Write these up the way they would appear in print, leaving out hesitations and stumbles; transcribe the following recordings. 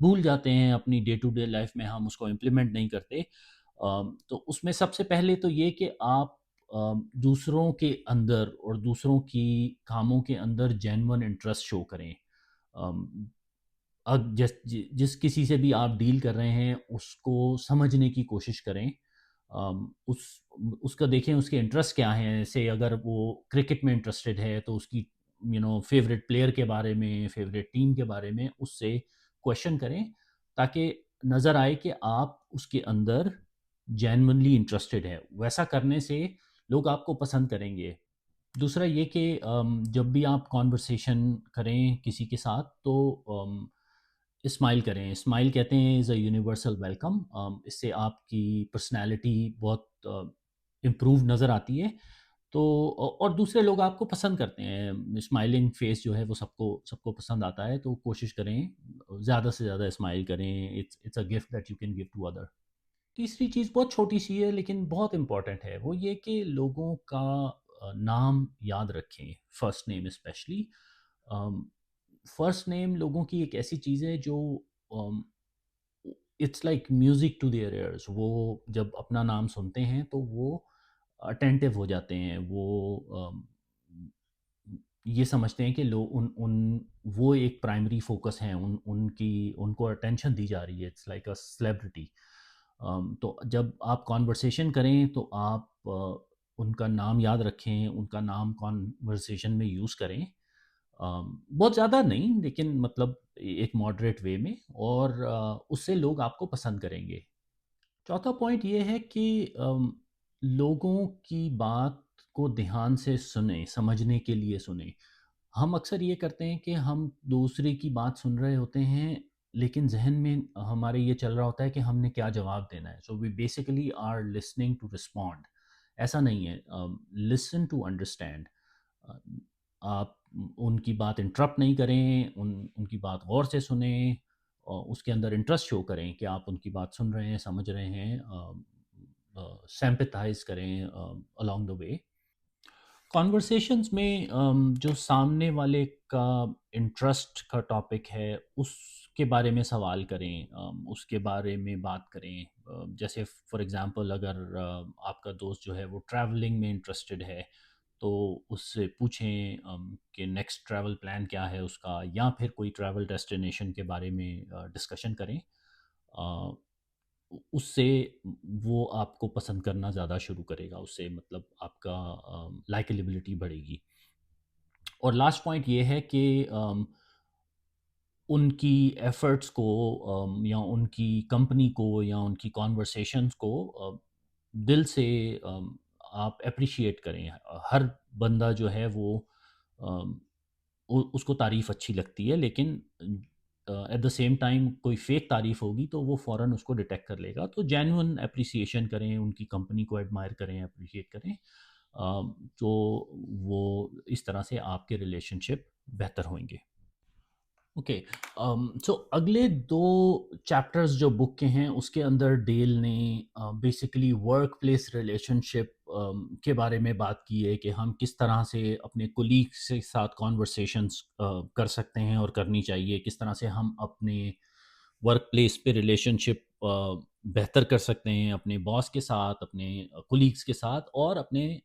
بھول جاتے ہیں اپنی ڈے ٹو ڈے لائف میں، ہم اس کو امپلیمنٹ نہیں کرتے۔ تو اس میں سب سے پہلے تو یہ کہ آپ دوسروں کے اندر اور دوسروں کی کاموں کے اندر جینون انٹرسٹ شو کریں۔ ام، جس کسی سے بھی آپ ڈیل کر رہے ہیں اس کو سمجھنے کی کوشش کریں۔ ام، اس اس کا دیکھیں اس کے انٹرسٹ کیا ہیں، جیسے اگر وہ کرکٹ میں انٹرسٹڈ ہے تو اس کی فیوریٹ پلیئر کے بارے میں، فیوریٹ ٹیم کے بارے میں اس سے کویشچن کریں، تاکہ نظر آئے کہ آپ اس کے اندر جینونلی انٹرسٹڈ ہے۔ ویسا کرنے سے لوگ آپ کو پسند کریں گے۔ دوسرا یہ کہ جب بھی آپ کانورسیشن کریں کسی کے ساتھ تو اسمائل کریں۔ اسمائل کہتے ہیں از اے یونیورسل ویلکم۔ اس سے آپ کی پرسنالٹی بہت امپروو نظر آتی ہے۔ تو اور دوسرے لوگ آپ کو پسند کرتے ہیں، اسمائلنگ فیس جو ہے وہ سب کو پسند آتا ہے، تو کوشش کریں زیادہ سے زیادہ اسمائل کریں۔ It's a gift that you can give to other. تیسری چیز بہت چھوٹی سی ہے لیکن بہت امپورٹنٹ ہے، وہ یہ کہ لوگوں کا نام یاد رکھیں، first name especially. First name لوگوں کی ایک ایسی چیز ہے جو it's like music to their ears. وہ جب اپنا نام سنتے ہیں تو وہ اٹینٹیو ہو جاتے ہیں، وہ یہ سمجھتے ہیں کہ لوگ وہ ایک پرائمری فوکس ہیں، ان کو اٹینشن دی جا رہی ہے، اٹس لائک اے سلیبریٹی۔ تو جب آپ کانورسیشن کریں تو آپ ان کا نام یاد رکھیں، ان کا نام کانورسیشن میں یوز کریں، بہت زیادہ نہیں لیکن مطلب ایک ماڈریٹ وے میں، اور اس سے لوگ آپ کو پسند کریں گے۔ چوتھا پوائنٹ یہ ہے کہ لوگوں کی بات کو دھیان سے سنیں، سمجھنے کے لیے سنیں۔ ہم اکثر یہ کرتے ہیں کہ ہم دوسرے کی بات سن رہے ہوتے ہیں لیکن ذہن میں ہمارے یہ چل رہا ہوتا ہے کہ ہم نے کیا جواب دینا ہے۔ So we basically are listening to respond. ایسا نہیں ہے، لسن ٹو انڈرسٹینڈ۔ آپ ان کی بات انٹرپٹ نہیں کریں، ان کی بات غور سے سنیں، اور اس کے اندر انٹرسٹ شو کریں کہ آپ ان کی بات سن رہے ہیں، سمجھ رہے ہیں، سیمپتھائز کریں along the way۔ کانورسیشنز میں جو سامنے والے کا انٹرسٹ کا ٹاپک ہے اس کے بارے میں سوال کریں، اس کے بارے میں بات کریں۔ جیسے فار ایگزامپل اگر آپ کا دوست جو ہے وہ ٹریولنگ میں انٹرسٹڈ ہے تو اس سے پوچھیں کہ نیکسٹ ٹریول پلان کیا ہے اس کا، یا پھر کوئی ٹریول ڈیسٹینیشن کے بارے میں ڈسکشن کریں۔ اس سے وہ آپ کو پسند کرنا زیادہ شروع کرے گا، اس سے مطلب آپ کا لائکلیبلٹی بڑھے گی۔ اور لاسٹ پوائنٹ یہ ہے کہ ان کی ایفرٹس کو یا ان کی کمپنی کو یا ان کی کانورسیشنز کو دل سے آپ اپریشیٹ کریں۔ ہر بندہ جو ہے وہ اس کو تعریف اچھی لگتی ہے، لیکن ایٹ دا سیم ٹائم کوئی فیک تعریف ہوگی تو وہ فوراً اس کو ڈیٹیکٹ کر لے گا۔ تو جینون اپریسیشن کریں، ان کی کمپنی کو ایڈمائر کریں، اپریشیٹ کریں، تو وہ اس طرح سے آپ کے ریلیشن شپ بہتر ہوئیں گے۔ اوکے، سو اگلے دو چیپٹرز جو بک کے ہیں اس کے اندر ڈیل نے بیسیکلی ورک پلیس ریلیشن شپ کے بارے میں بات کی ہے کہ ہم کس طرح سے اپنے کولیگس کے ساتھ کانورسیشنز کر سکتے ہیں اور کرنی چاہیے، کس طرح سے ہم اپنے ورک پلیس پہ ریلیشن شپ بہتر کر سکتے ہیں اپنے باس کے ساتھ، اپنے کولیگس کے ساتھ، اور اپنے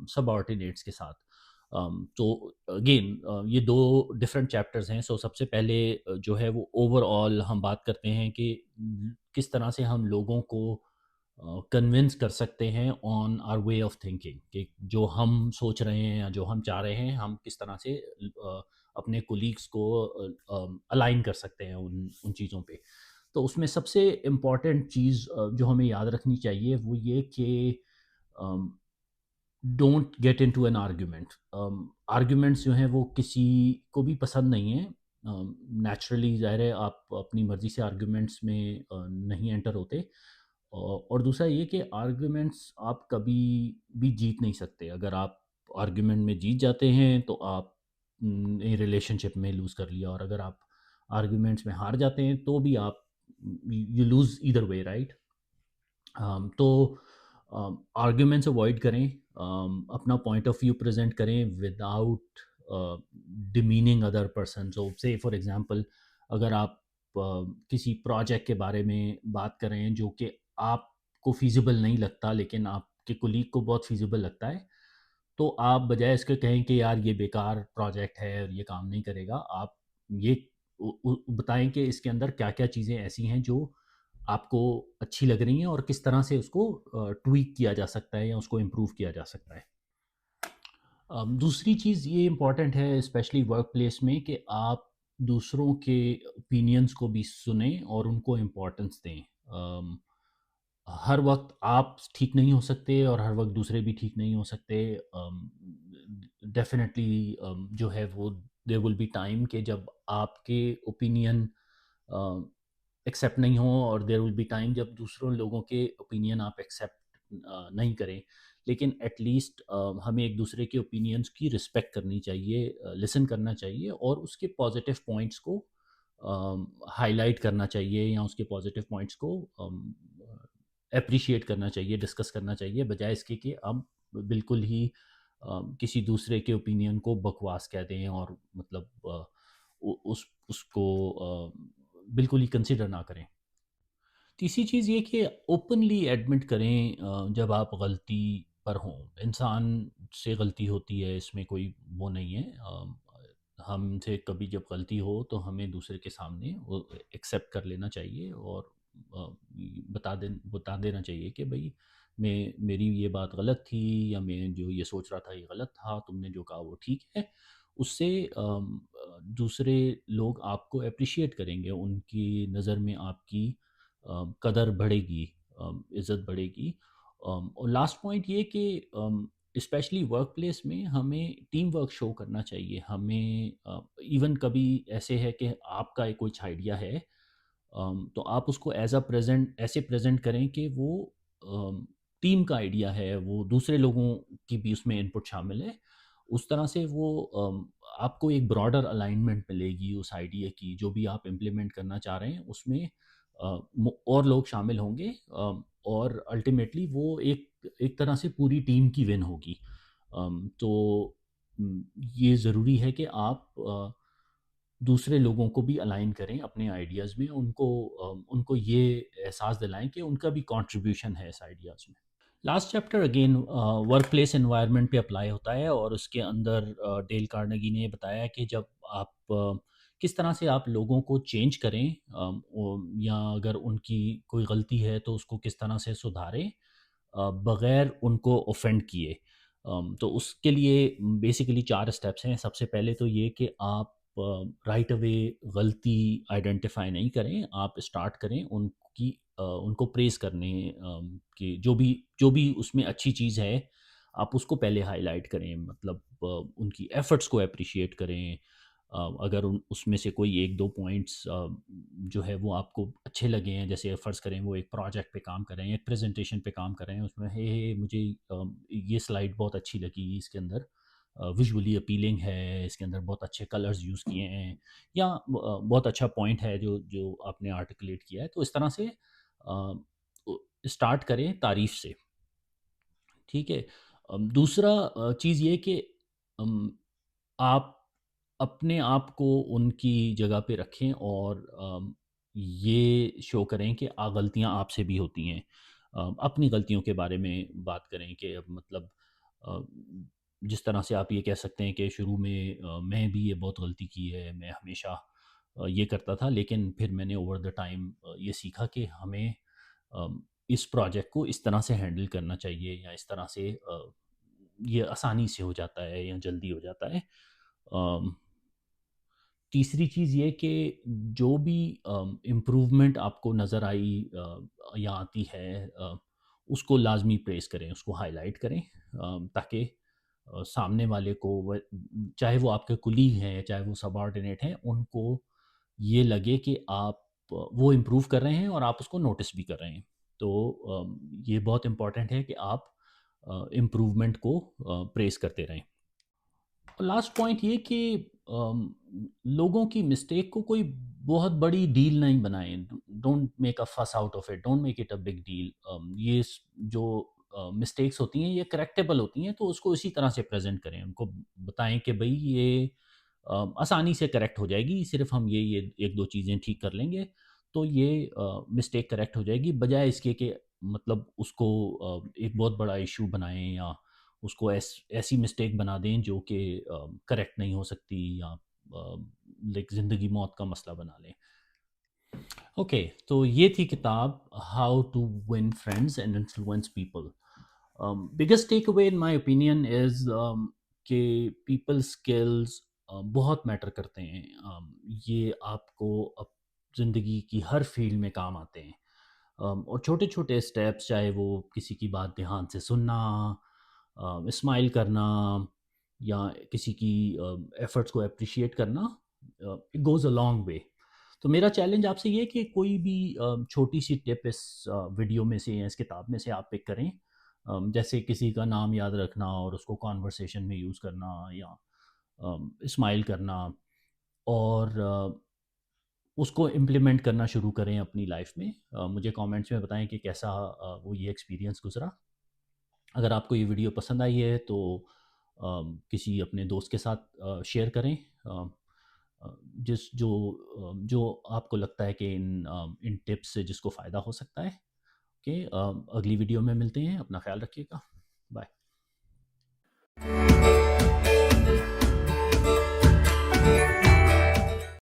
سب آرڈینیٹس کے ساتھ۔ تو اگین یہ دو ڈفرینٹ چیپٹرز ہیں۔ سو سب سے پہلے جو ہے وہ اوور آل ہم بات کرتے ہیں کہ کس طرح سے ہم لوگوں کو کنونس کر سکتے ہیں آن آر وے آف تھنکنگ، کہ جو ہم سوچ رہے ہیں یا جو ہم چاہ رہے ہیں ہم کس طرح سے اپنے کولیگس کو الائن کر سکتے ہیں ان چیزوں پہ۔ تو اس میں سب سے امپورٹنٹ چیز جو ہمیں یاد رکھنی چاہیے وہ یہ کہ don't get into an argument. Arguments جو ہیں وہ کسی کو بھی پسند نہیں ہیں۔ نیچرلی ظاہر ہے آپ اپنی مرضی سے آرگیومنٹس میں نہیں انٹر ہوتے، اور دوسرا یہ کہ آرگیومنٹس آپ کبھی بھی جیت نہیں سکتے۔ اگر آپ آرگیومنٹ میں جیت جاتے ہیں تو آپ ریلیشن شپ میں لوز کر لیا، اور اگر آپ آرگیومنٹس میں ہار جاتے ہیں تو بھی آپ you lose either way, right? تو آرگیومنٹس اوائڈ کریں، اپنا پوائنٹ آف ویو پریزنٹ کریں وداؤٹ ڈیمیننگ ادر پرسن۔ سو سے فار ایگزامپل اگر آپ کسی پروجیکٹ کے بارے میں بات کر رہے ہیں جو کہ آپ کو فیزیبل نہیں لگتا لیکن آپ کے کولیگ کو بہت فیزیبل لگتا ہے، تو آپ بجائے اس کے کہیں کہ یار یہ بیکار پروجیکٹ ہے اور یہ کام نہیں کرے گا، آپ یہ بتائیں کہ اس کے اندر کیا کیا چیزیں ایسی ہیں جو آپ کو اچھی لگ رہی ہیں اور کس طرح سے اس کو ٹویک کیا جا سکتا ہے یا اس کو امپروو کیا جا سکتا ہے۔ دوسری چیز یہ امپورٹنٹ ہے اسپیشلی ورک پلیس میں کہ آپ دوسروں کے اوپینینس کو بھی سنیں اور ان کو امپورٹنس دیں۔ ہر وقت آپ ٹھیک نہیں ہو سکتے اور ہر وقت دوسرے بھی ٹھیک نہیں ہو سکتے۔ ڈیفینیٹلی جو ہے وہ دیر ول بی ٹائم کہ جب آپ کے اوپینین ایکسیپٹ نہیں ہوں، اور دیر ول بی ٹائم جب دوسروں لوگوں کے اوپینین آپ ایکسیپٹ نہیں کریں، لیکن ایٹ لیسٹ ہمیں ایک دوسرے کے اوپینینس کی رسپیکٹ کرنی چاہیے، لسن کرنا چاہیے اور اس کے پازیٹیو پوائنٹس کو ہائی لائٹ کرنا چاہیے یا اس کے پازیٹیو پوائنٹس کو اپریشیٹ کرنا چاہیے، ڈسکس کرنا چاہیے، بجائے اس کے کہ اب بالکل ہی کسی دوسرے کے اوپینین کو بکواس کہہ دیں اور مطلب اس کو بالکل ہی کنسیڈر نہ کریں۔ تیسری چیز یہ کہ اوپنلی ایڈمٹ کریں جب آپ غلطی پر ہوں۔ انسان سے غلطی ہوتی ہے، اس میں کوئی وہ نہیں ہے۔ ہم سے کبھی جب غلطی ہو تو ہمیں دوسرے کے سامنے وہ ایکسیپٹ کر لینا چاہیے اور بتا دینا چاہیے کہ بھائی میری یہ بات غلط تھی، یا میں جو یہ سوچ رہا تھا یہ غلط تھا، تم نے جو کہا وہ ٹھیک ہے۔ اس سے دوسرے لوگ آپ کو اپریشیٹ کریں گے، ان کی نظر میں آپ کی قدر بڑھے گی، عزت بڑھے گی۔ اور لاسٹ پوائنٹ یہ کہ اسپیشلی ورک پلیس میں ہمیں ٹیم ورک شو کرنا چاہیے۔ ہمیں ایون کبھی ایسے ہے کہ آپ کا کچھ آئیڈیا ہے، تو آپ اس کو ایسے پریزنٹ کریں کہ وہ ٹیم کا آئیڈیا ہے، وہ دوسرے لوگوں کی بھی اس میں انپٹ شامل ہے۔ اس طرح سے وہ آپ کو ایک براڈر الائنمنٹ ملے گی اس آئیڈیا کی، جو بھی آپ امپلیمنٹ کرنا چاہ رہے ہیں اس میں اور لوگ شامل ہوں گے، اور الٹیمیٹلی وہ ایک طرح سے پوری ٹیم کی ون ہوگی۔ تو یہ ضروری ہے کہ آپ دوسرے لوگوں کو بھی الائن کریں اپنے آئیڈیاز میں، ان کو یہ احساس دلائیں کہ ان کا بھی کنٹریبیوشن ہے اس آئیڈیاز میں۔ Last chapter again work place environment پہ اپلائی ہوتا ہے، اور اس کے اندر ڈیل کارنیگی نے بتایا کہ جب آپ کس طرح سے آپ لوگوں کو چینج کریں، یا اگر ان کی کوئی غلطی ہے تو اس کو کس طرح سے سدھاریں بغیر ان کو اوفینڈ کیے۔ تو اس کے لیے بیسیکلی 4 اسٹیپس ہیں۔ سب سے پہلے تو یہ کہ آپ رائٹ اوے غلطی آئیڈینٹیفائی نہیں کریں، آپ اسٹارٹ کریں ان کو پریز کرنے، کہ جو بھی اس میں اچھی چیز ہے آپ اس کو پہلے ہائی لائٹ کریں، مطلب ان کی ایفرٹس کو اپریشیٹ کریں۔ اگر اس میں سے کوئی 1-2 پوائنٹس جو ہے وہ آپ کو اچھے لگے ہیں، جیسے فرض کریں وہ ایک پروجیکٹ پہ کام کر رہے ہیں، ایک پریزنٹیشن پہ کام کر رہے ہیں، اس میں مجھے یہ سلائڈ بہت اچھی لگی، اس کے اندر ویژولی اپیلنگ ہے، اس کے اندر بہت اچھے کلرز یوز کیے ہیں، یا بہت اچھا پوائنٹ ہے جو آپ نے آرٹیکولیٹ کیا ہے، تو اس طرح سے اسٹارٹ کریں تعریف سے۔ ٹھیک ہے۔ دوسرا چیز یہ کہ آپ اپنے آپ کو ان کی جگہ پہ رکھیں اور یہ شو کریں کہ غلطیاں آپ سے بھی ہوتی ہیں۔ اپنی غلطیوں کے بارے میں بات کریں کہ مطلب جس طرح سے آپ یہ کہہ سکتے ہیں کہ شروع میں بھی یہ بہت غلطی کی ہے، میں ہمیشہ یہ کرتا تھا، لیکن پھر میں نے اوور دا ٹائم یہ سیکھا کہ ہمیں اس پروجیکٹ کو اس طرح سے ہینڈل کرنا چاہیے، یا اس طرح سے یہ آسانی سے ہو جاتا ہے یا جلدی ہو جاتا ہے۔ تیسری چیز یہ کہ جو بھی امپروومنٹ آپ کو نظر آئی یا آتی ہے، اس کو لازمی پریز کریں، اس کو ہائی لائٹ کریں، تاکہ سامنے والے کو، چاہے وہ آپ کے کلیگ ہیں چاہے وہ سب آرڈینیٹ ہیں، ان کو یہ لگے کہ آپ وہ امپروو کر رہے ہیں اور آپ اس کو نوٹس بھی کر رہے ہیں۔ تو یہ بہت امپورٹنٹ ہے کہ آپ امپروومنٹ کو پریز کرتے رہیں۔ لاسٹ پوائنٹ یہ کہ لوگوں کی مسٹیک کو کوئی بہت بڑی ڈیل نہیں بنائیں۔ Don't make a fuss out of it, don't make it a big deal. یہ جو مسٹیکس ہوتی ہیں یہ کریکٹیبل ہوتی ہیں، تو اس کو اسی طرح سے پریزنٹ کریں، ان کو بتائیں کہ بھئی یہ آسانی سے کریکٹ ہو جائے گی، صرف ہم یہ ایک دو چیزیں ٹھیک کر لیں گے تو یہ مسٹیک کریکٹ ہو جائے گی، بجائے اس کے کہ مطلب اس کو ایک بہت بڑا ایشو بنائیں، یا اس کو ایسی مسٹیک بنا دیں جو کہ کریکٹ نہیں ہو سکتی، یا لائک زندگی موت کا مسئلہ بنا لیں۔ اوکے، تو یہ تھی کتاب how to win friends and influence people. Biggest take away in my opinion is کہ پیپل اسکلز بہت میٹر کرتے ہیں، یہ آپ کو اب زندگی کی ہر فیلڈ میں کام آتے ہیں، اور چھوٹے چھوٹے اسٹیپس، چاہے وہ کسی کی بات دھیان سے سننا، اسمائل کرنا، یا کسی کی ایفرٹس کو اپریشیٹ کرنا، it goes a long way. تو میرا چیلنج آپ سے یہ ہے کہ کوئی بھی چھوٹی سی ٹپ اس ویڈیو میں سے یا اس کتاب میں سے آپ پک کریں، جیسے کسی کا نام یاد رکھنا اور اس کو کانورسیشن میں یوز کرنا، یا اسمائل کرنا، اور اس کو امپلیمنٹ کرنا شروع کریں اپنی لائف میں۔ مجھے کامنٹس میں بتائیں کہ کیسا وہ یہ ایکسپیرینس گزرا۔ اگر آپ کو یہ ویڈیو پسند آئی ہے تو کسی اپنے دوست کے ساتھ شیئر کریں، جو آپ کو لگتا ہے کہ ان ٹپس سے جس کو فائدہ ہو سکتا ہے۔ کہ اگلی ویڈیو میں ملتے ہیں، اپنا خیال رکھیے گا، بائے۔